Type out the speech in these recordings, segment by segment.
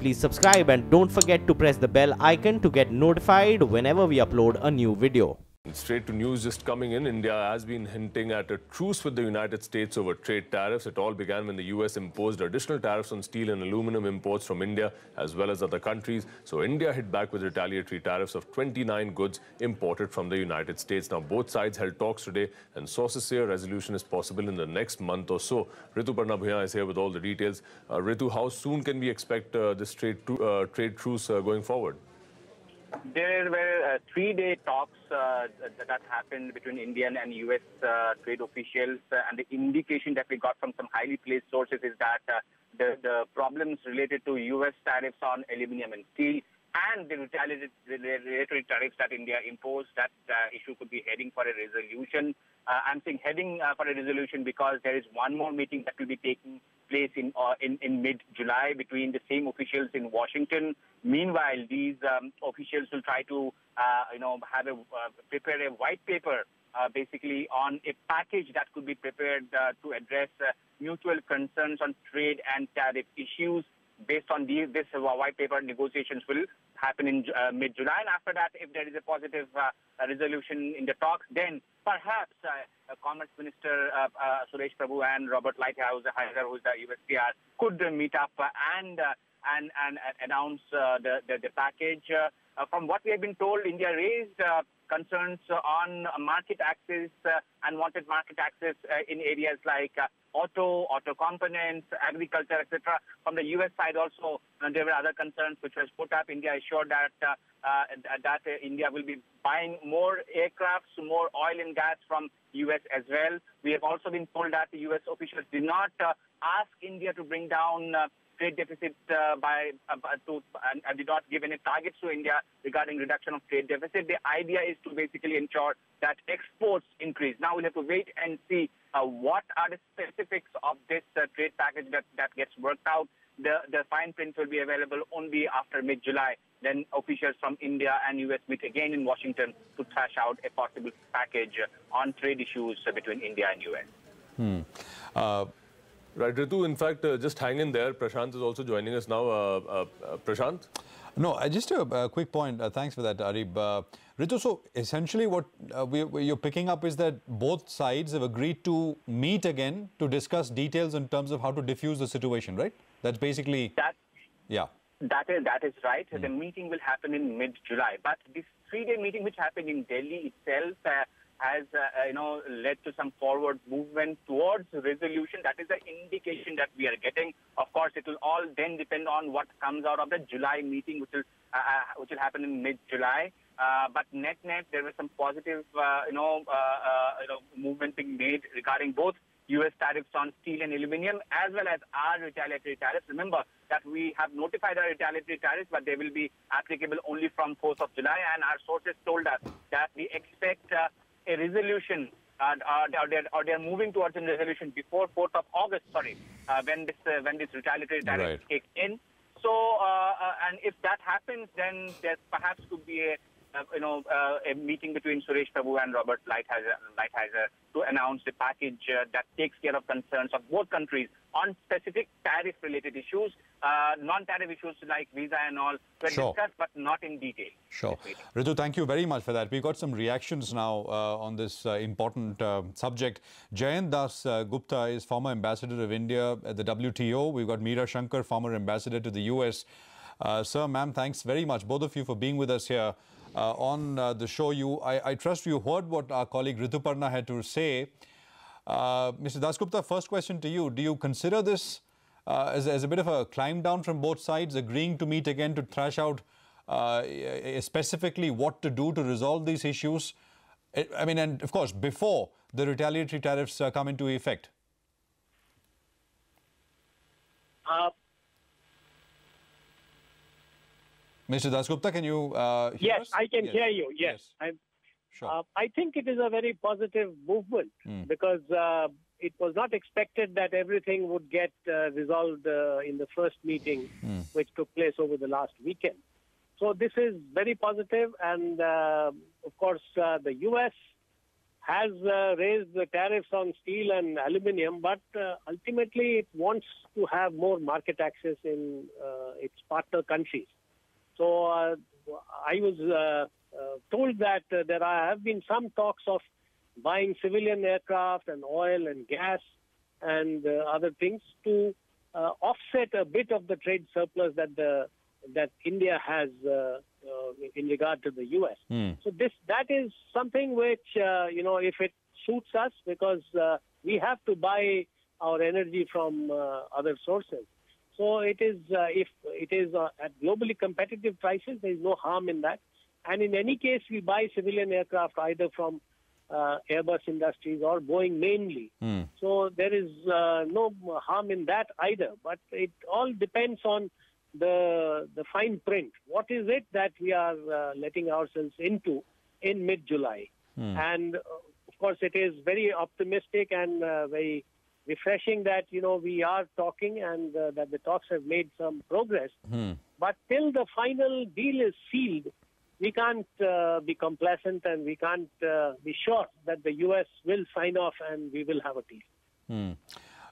please subscribe and don't forget to press the bell icon to get notified whenever we upload a new video. Straight to news just coming in. India has been hinting at a truce with the United States over trade tariffs. It all began when the US imposed additional tariffs on steel and aluminum imports from India as well as other countries. So India hit back with retaliatory tariffs of 29 goods imported from the United States. Now both sides held talks today and sources say a resolution is possible in the next month or so. Ritu Bhuyan is here with all the details. Ritu, how soon can we expect this trade truce going forward? There were three-day talks that happened between Indian and U.S. Trade officials, and the indication that we got from some highly placed sources is that the problems related to U.S. tariffs on aluminum and steel and the retaliatory tariffs that India imposed, that issue could be heading for a resolution. I'm saying heading for a resolution because there is one more meeting that will be taking place in mid-July between the same officials in Washington. Meanwhile, these officials will try to, prepare a white paper, basically on a package that could be prepared to address mutual concerns on trade and tariff issues. Based on this white paper, negotiations will happen in mid-July, and after that, if there is a positive resolution in the talks, then perhaps Commerce Minister Suresh Prabhu and Robert Lighthizer, who is the USTR, could meet up and announce the package. From what we have been told, India raised concerns on market access and wanted market access in areas like auto components, agriculture, etc. From the U.S. side also, there were other concerns which was put up. India assured that India will be buying more aircrafts, more oil and gas from U.S. as well. We have also been told that the U.S. officials did not ask India to bring down trade deficit and did not give any targets to India regarding reduction of trade deficit. The idea is to basically ensure that exports increase. Now we'll have to wait and see what are the specifics of this trade package that gets worked out. The fine print will be available only after mid-July. Then officials from India and US meet again in Washington to thrash out a possible package on trade issues between India and US. Right, Ritu, in fact, just hang in there. Prashant is also joining us now. Prashant? No, just a quick point. Thanks for that, Arib. Ritu, so essentially what you're picking up is that both sides have agreed to meet again to discuss details in terms of how to diffuse the situation, right? That's basically... Yeah. That is right. The meeting will happen in mid-July. But this three-day meeting which happened in Delhi itself has led to some forward movement towards resolution. That is the indication that we are getting. Of course, it will all then depend on what comes out of the July meeting, which will happen in mid-July. But net, there was some positive, movement being made regarding both U.S. tariffs on steel and aluminum as well as our retaliatory tariffs. Remember that we have notified our retaliatory tariffs, but they will be applicable only from 4th of July. And our sources told us that we expect a resolution, or they're moving towards a resolution before 4th of August, when this retaliatory tariff kicks in. So, and if that happens, then there perhaps could be a meeting between Suresh Prabhu and Robert Lighthizer to announce a package that takes care of concerns of both countries on specific tariff-related issues. Non-tariff issues like visa and all were discussed, but not in detail. Sure. Ritu, thank you very much for that. We've got some reactions now on this important subject. Jayant Dasgupta is former ambassador of India at the WTO. We've got Meera Shankar, former ambassador to the US. Sir, ma'am, thanks very much, both of you, for being with us here on the show. I trust you heard what our colleague Rituparna had to say. Mr. Dasgupta, first question to you. Do you consider this as a bit of a climb down from both sides, agreeing to meet again to thrash out specifically what to do to resolve these issues? I mean, and of course, before the retaliatory tariffs come into effect. Mr. Dasgupta, can you hear us? Yes, I can hear you. Yes. Sure. I think it is a very positive movement because it was not expected that everything would get resolved in the first meeting, which took place over the last weekend. So this is very positive, and of course, the U.S. has raised the tariffs on steel and aluminium, but ultimately it wants to have more market access in its partner countries. So I was told that there have been some talks of buying civilian aircraft and oil and gas and other things to offset a bit of the trade surplus that India has in regard to the U.S. So that is something which, if it suits us, because we have to buy our energy from other sources. So it is, if it is at globally competitive prices, there is no harm in that. And in any case, we buy civilian aircraft either from Airbus Industries or Boeing mainly. So there is no harm in that either. But it all depends on the fine print. What is it that we are letting ourselves into in mid-July? And of course, it is very optimistic and very refreshing that, we are talking and that the talks have made some progress. But till the final deal is sealed, we can't be complacent and we can't be sure that the U.S. will sign off and we will have a deal.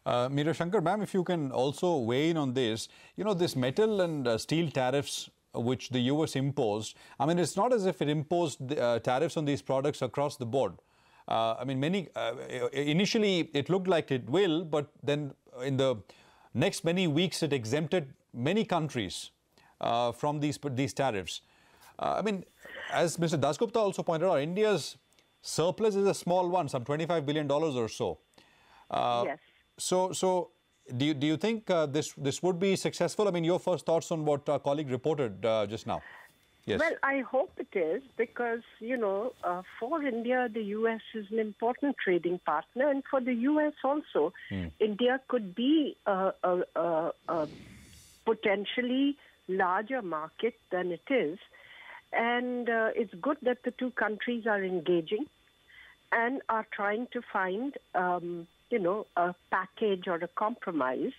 Meera Shankar, ma'am, if you can also weigh in on this, this metal and steel tariffs which the U.S. imposed, I mean, it's not as if it imposed tariffs on these products across the board. I mean, initially it looked like it will, but then in the next many weeks it exempted many countries from these tariffs. I mean, as Mr. Dasgupta also pointed out, India's surplus is a small one, some $25 billion or so. Yes. So do you think this would be successful? I mean, your first thoughts on what our colleague reported just now. Yes. Well, I hope it is because, for India, the U.S. is an important trading partner. And for the U.S. also, India could be a potentially larger market than it is. And it's good that the two countries are engaging and are trying to find, a package or a compromise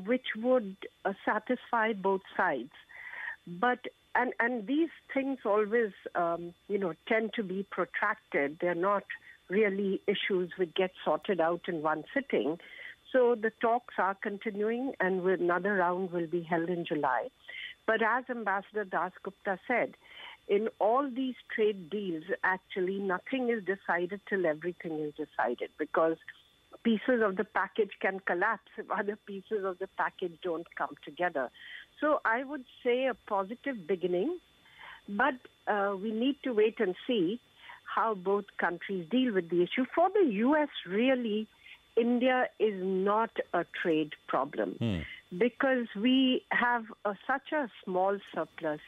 which would satisfy both sides. But and these things always, tend to be protracted. They're not really issues which get sorted out in one sitting. So the talks are continuing, and another round will be held in July. But as Ambassador Dasgupta said, in all these trade deals, actually nothing is decided till everything is decided, because pieces of the package can collapse if other pieces of the package don't come together. So I would say a positive beginning, but we need to wait and see how both countries deal with the issue. For the U.S., really, India is not a trade problem because we have such a small surplus,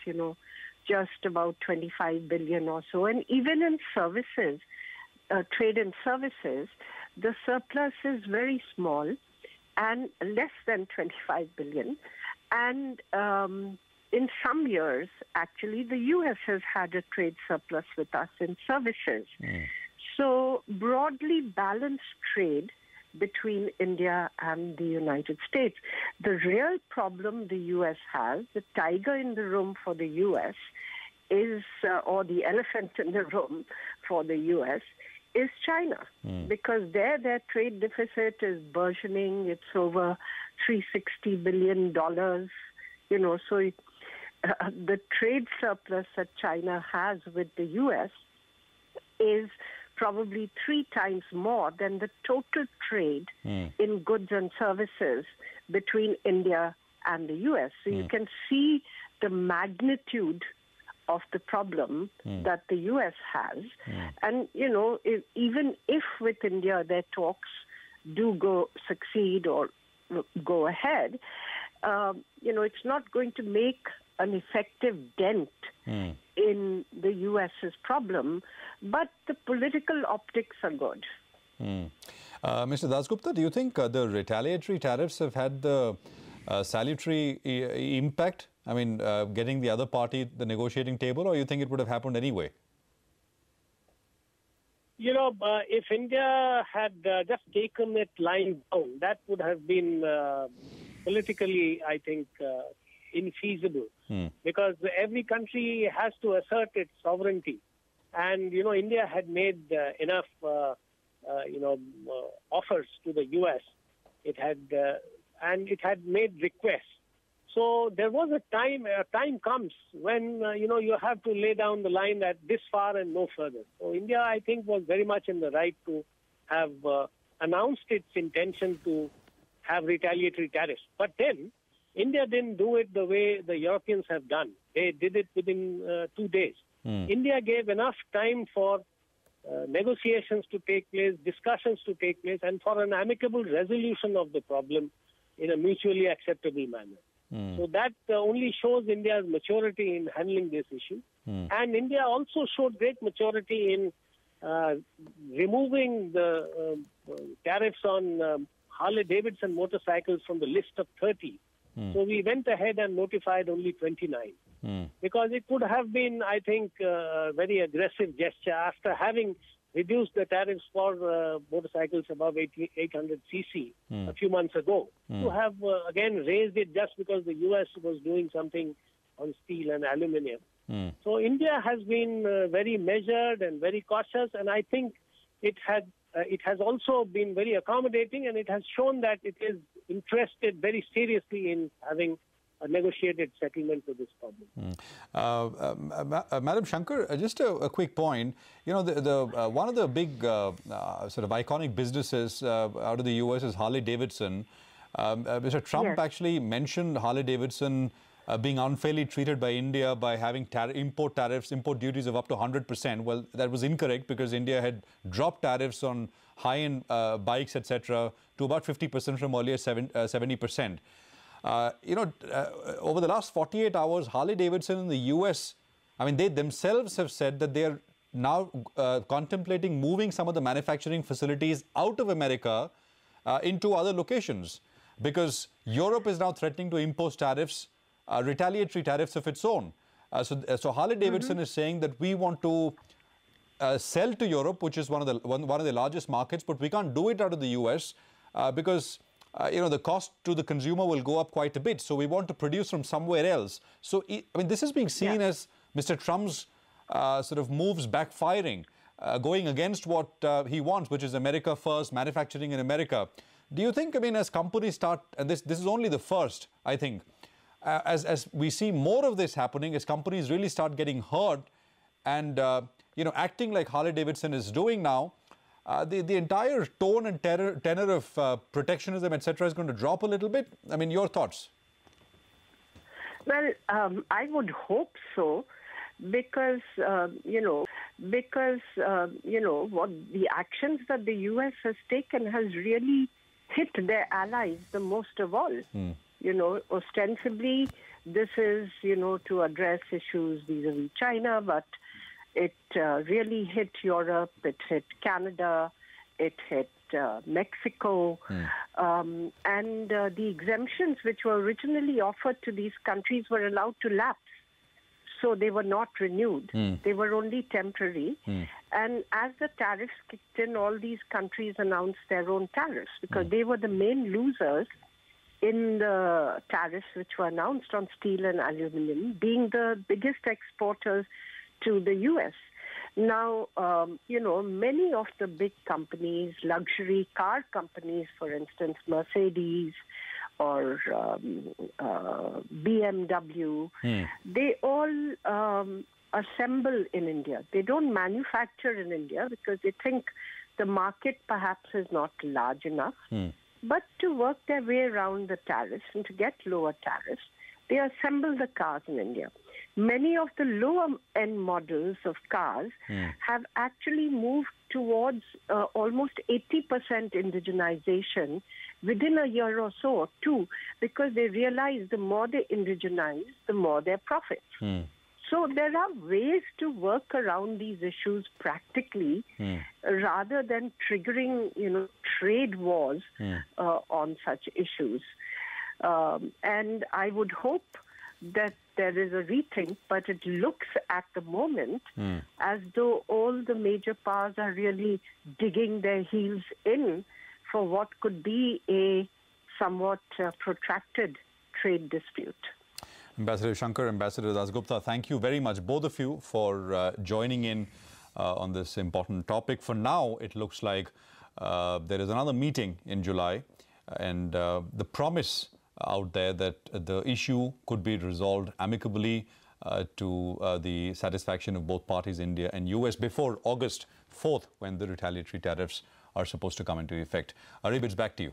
just about 25 billion or so. And even in services, trade and services, the surplus is very small and less than 25 billion. And in some years, actually, the U.S. has had a trade surplus with us in services. So broadly balanced trade between India and the United States. The real problem the U.S. has, the tiger in the room for the U.S. is, or the elephant in the room for the U.S., is China, because their trade deficit is burgeoning. It's over $360 billion, so the trade surplus that China has with the U.S. is probably 3 times more than the total trade in goods and services between India and the U.S. So you can see the magnitude of the problem that the U.S. has. And, even if with India their talks do succeed or go ahead, it's not going to make an effective dent in the U.S.'s problem, but the political optics are good. Mr. Dasgupta, do you think the retaliatory tariffs have had the salutary impact? I mean, getting the other party at the negotiating table, or you think it would have happened anyway? If India had just taken it lying down, that would have been politically, I think, infeasible, because every country has to assert its sovereignty. And, India had made enough, offers to the U.S. It had, and it had made requests. So there was a time comes when, you have to lay down the line at this far and no further. So India, I think, was very much in the right to have announced its intention to have retaliatory tariffs. But then India didn't do it the way the Europeans have done. They did it within 2 days. India gave enough time for negotiations to take place, discussions to take place, and for an amicable resolution of the problem in a mutually acceptable manner. So that only shows India's maturity in handling this issue. And India also showed great maturity in removing the tariffs on Harley-Davidson motorcycles from the list of 30. So we went ahead and notified only 29. Because it would have been, I think, a very aggressive gesture after having reduced the tariffs for motorcycles above 800 cc a few months ago, to have again raised it just because the U.S. was doing something on steel and aluminium. So India has been very measured and very cautious, and I think it has also been very accommodating, and it has shown that it is interested very seriously in having a negotiated settlement to this problem. Madam Shankar, just a quick point. One of the big sort of iconic businesses out of the U.S. is Harley-Davidson. Mr. Trump actually mentioned Harley-Davidson being unfairly treated by India by having import duties of up to 100%. Well, that was incorrect because India had dropped tariffs on high-end bikes, etc., to about 50% from earlier 70%. Over the last 48 hours, Harley-Davidson in the U.S., I mean, they themselves have said that they are now contemplating moving some of the manufacturing facilities out of America into other locations because Europe is now threatening to impose tariffs, retaliatory tariffs of its own. So Harley-Davidson is saying that we want to sell to Europe, which is one of the largest markets, but we can't do it out of the U.S. Because the cost to the consumer will go up quite a bit. So we want to produce from somewhere else. So, I mean, this is being seen as Mr. Trump's sort of moves backfiring, going against what he wants, which is America first, manufacturing in America. Do you think, I mean, as companies start, and this is only the first, I think, as we see more of this happening, as companies really start getting hurt and, acting like Harley-Davidson is doing now, the entire tone and tenor of protectionism, etc., is going to drop a little bit. I mean, your thoughts? Well, I would hope so, because what the actions that the U.S. has taken has really hit their allies the most of all. Ostensibly, this is, to address issues vis-a-vis China, but it really hit Europe, it hit Canada, it hit Mexico, and the exemptions which were originally offered to these countries were allowed to lapse. So they were not renewed. They were only temporary. And as the tariffs kicked in, all these countries announced their own tariffs because they were the main losers in the tariffs which were announced on steel and aluminium, being the biggest exporters to the U.S. Now, many of the big companies, luxury car companies, for instance, Mercedes or BMW, they all assemble in India. They don't manufacture in India because they think the market perhaps is not large enough. But to work their way around the tariffs and to get lower tariffs, they assemble the cars in India. Many of the lower-end models of cars have actually moved towards almost 80% indigenization within a year or so, or two, because they realize the more they indigenize, the more their profits. So there are ways to work around these issues practically, rather than triggering, trade wars on such issues. And I would hope that there is a rethink, but it looks at the moment as though all the major powers are really digging their heels in for what could be a somewhat protracted trade dispute. Ambassador Shankar, Ambassador Dasgupta, thank you very much, both of you, for joining in on this important topic. For now, it looks like there is another meeting in July, and the promise out there that the issue could be resolved amicably to the satisfaction of both parties, India and US, before August 4th, when the retaliatory tariffs are supposed to come into effect. Arib, it's back to you.